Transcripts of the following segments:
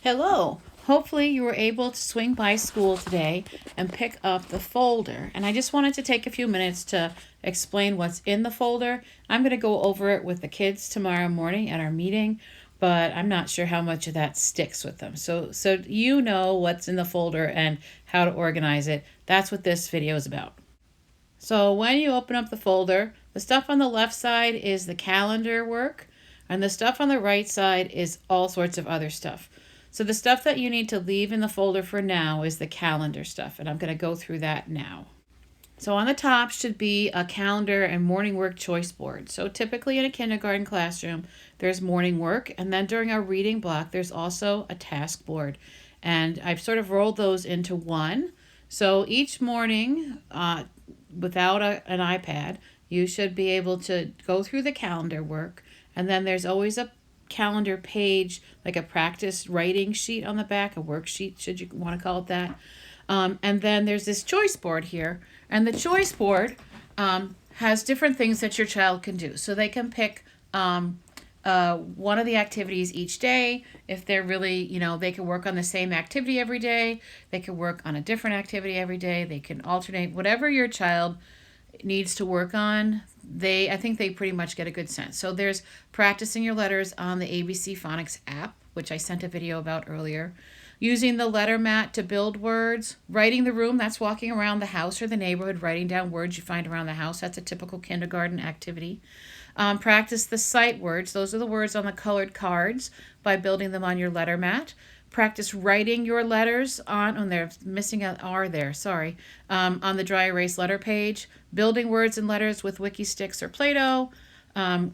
Hello. Hopefully you were able to swing by school today and pick up the folder. And I just wanted to take a few minutes to explain what's in the folder. I'm going to go over it with the kids tomorrow morning at our meeting, but I'm not sure how much of that sticks with them. So you know what's in the folder and how to organize it. That's what this video is about. So when you open up the folder, the stuff on the left side is the calendar work, and the stuff on the right side is all sorts of other stuff. So the stuff that you need to leave in the folder for now is the calendar stuff, and I'm going to go through that now. So on the top should be a calendar and morning work choice board. So typically in a kindergarten classroom, there's morning work, and then during our reading block, there's also a task board. And I've sort of rolled those into one. So each morning, without an iPad, you should be able to go through the calendar work, and then there's always a calendar page, like a practice writing sheet on the back, a worksheet, should you want to call it that. And then there's this choice board here, and the choice board has different things that your child can do. So they can pick one of the activities each day. If they're really, they can work on the same activity every day. They can work on a different activity every day. They can alternate whatever your child needs to work on. I think they pretty much get a good sense. So there's practicing your letters on the ABC Phonics app, which I sent a video about earlier. Using the letter mat to build words. Writing the room, that's walking around the house or the neighborhood, writing down words you find around the house. That's a typical kindergarten activity. Practice the sight words. Those are the words on the colored cards by building them on your letter mat. Practice writing your letters they're missing an R there, sorry, on the dry erase letter page. Building words and letters with Wiki Sticks or Play-Doh.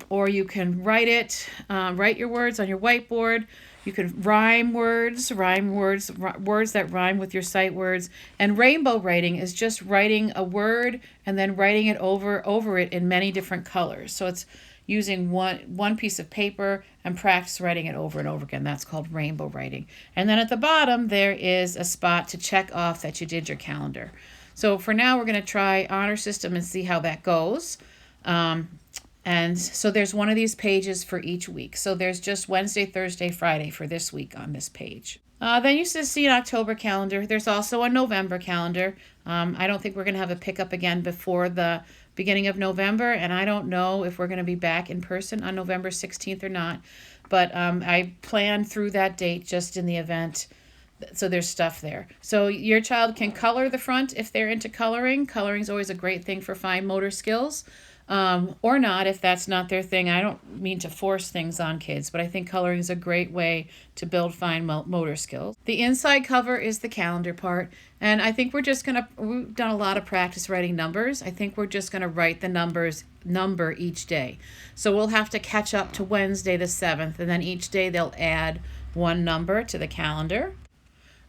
Or you can write your words on your whiteboard. You can rhyme words that rhyme with your sight words. And rainbow writing is just writing a word and then writing it over it in many different colors. So it's using one piece of paper and practice writing it over and over again. That's called rainbow writing. And then at the bottom, there is a spot to check off that you did your calendar. So for now, we're going to try Honor System and see how that goes. And so there's one of these pages for each week. So there's just Wednesday, Thursday, Friday for this week on this page. Then you see an October calendar. There's also a November calendar. I don't think we're going to have a pickup again before the beginning of November, and I don't know if we're going to be back in person on November 16th or not. But I planned through that date just in the event. So there's stuff there. So your child can color the front if they're into coloring. Coloring is always a great thing for fine motor skills. Or not if that's not their thing. I don't mean to force things on kids, but I think coloring is a great way to build fine motor skills. The inside cover is the calendar part, and I think we've done a lot of practice writing numbers. I think we're just going to write the number each day. So we'll have to catch up to Wednesday the 7th, and then each day they'll add one number to the calendar.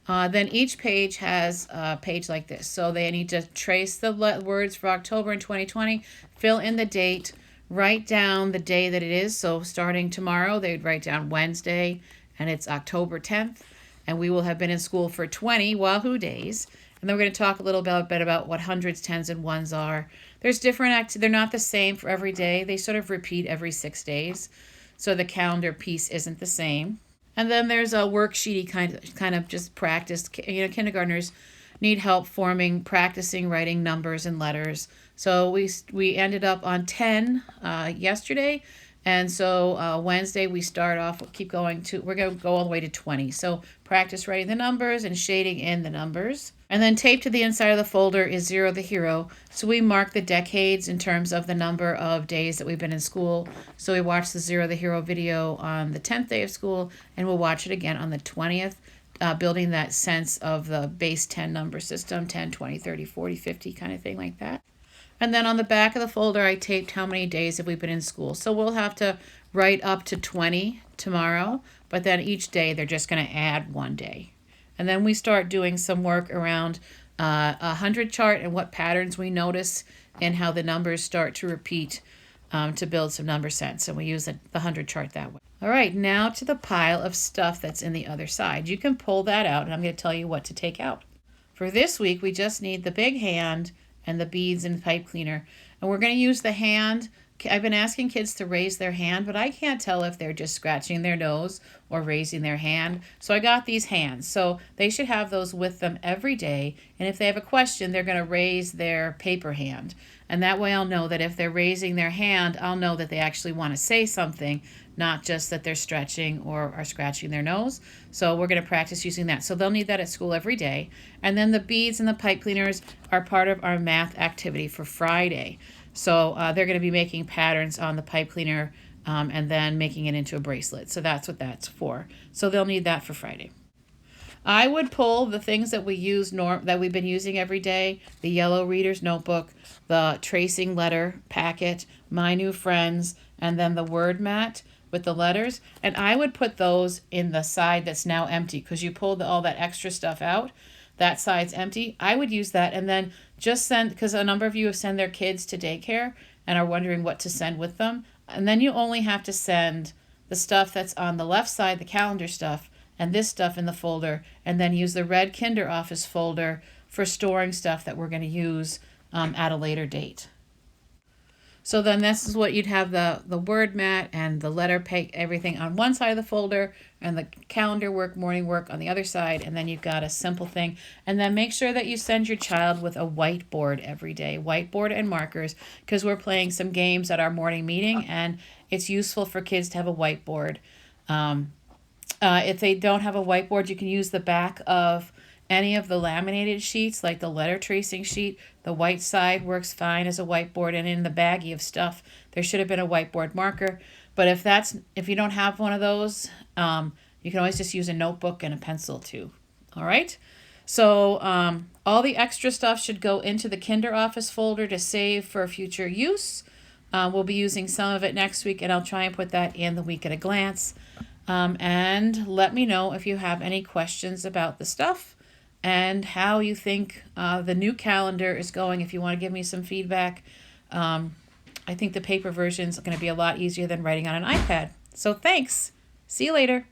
Then each page has a page like this. So they need to trace the words for October in 2020, fill in the date, write down the day that it is. So starting tomorrow, they'd write down Wednesday, and it's October 10th. And we will have been in school for 20 Wahoo days. And then we're going to talk a little bit about what hundreds, tens, and ones are. There's different they're not the same for every day. They sort of repeat every 6 days. So the calendar piece isn't the same. And then there's a worksheety kind of just practice. Kindergartners need help practicing writing numbers and letters. So we ended up on 10 yesterday. And so Wednesday we start off, we're going to go all the way to 20. So practice writing the numbers and shading in the numbers. And then taped to the inside of the folder is Zero the Hero. So we mark the decades in terms of the number of days that we've been in school. So we watched the Zero the Hero video on the 10th day of school, and we'll watch it again on the 20th, building that sense of the base 10 number system, 10, 20, 30, 40, 50 kind of thing like that. And then on the back of the folder, I taped how many days have we been in school. So we'll have to write up to 20 tomorrow, but then each day they're just going to add one day. And then we start doing some work around a 100 chart and what patterns we notice and how the numbers start to repeat to build some number sense. And we use the 100 chart that way. All right, now to the pile of stuff that's in the other side. You can pull that out, and I'm going to tell you what to take out. For this week, we just need the big hand and the beads and pipe cleaner. And we're going to use the hand I've been asking kids to raise their hand, but I can't tell if they're just scratching their nose or raising their hand. So I got these hands. So they should have those with them every day. And if they have a question, they're going to raise their paper hand. And that way I'll know that if they're raising their hand, I'll know that they actually want to say something, not just that they're stretching or are scratching their nose. So we're going to practice using that. So they'll need that at school every day. And then the beads and the pipe cleaners are part of our math activity for Friday. So they're going to be making patterns on the pipe cleaner and then making it into a bracelet. So that's what that's for. So they'll need that for Friday. I would pull the things that we use that we've been using every day, the yellow reader's notebook, the tracing letter packet, my new friends, and then the word mat with the letters. And I would put those in the side that's now empty because you pulled all that extra stuff out. That side's empty. I would use that and then just send, because a number of you have sent their kids to daycare and are wondering what to send with them. And then you only have to send the stuff that's on the left side, the calendar stuff, and this stuff in the folder, and then use the red Kinder Office folder for storing stuff that we're going to use at a later date. So then this is what you'd have the word mat and the letter peg, everything on one side of the folder, and the calendar work, morning work on the other side, and then you've got a simple thing. And then make sure that you send your child with a whiteboard every day, whiteboard and markers, because we're playing some games at our morning meeting, and it's useful for kids to have a whiteboard. If they don't have a whiteboard, you can use the back of any of the laminated sheets, like the letter tracing sheet. The white side works fine as a whiteboard, and in the baggie of stuff, there should have been a whiteboard marker. But if you don't have one of those, you can always just use a notebook and a pencil too. All right. So all the extra stuff should go into the Kinder Office folder to save for future use. We'll be using some of it next week, and I'll try and put that in the week at a glance. And let me know if you have any questions about the stuff and how you think the new calendar is going. If you want to give me some feedback, I think the paper version is going to be a lot easier than writing on an iPad. So thanks. See you later.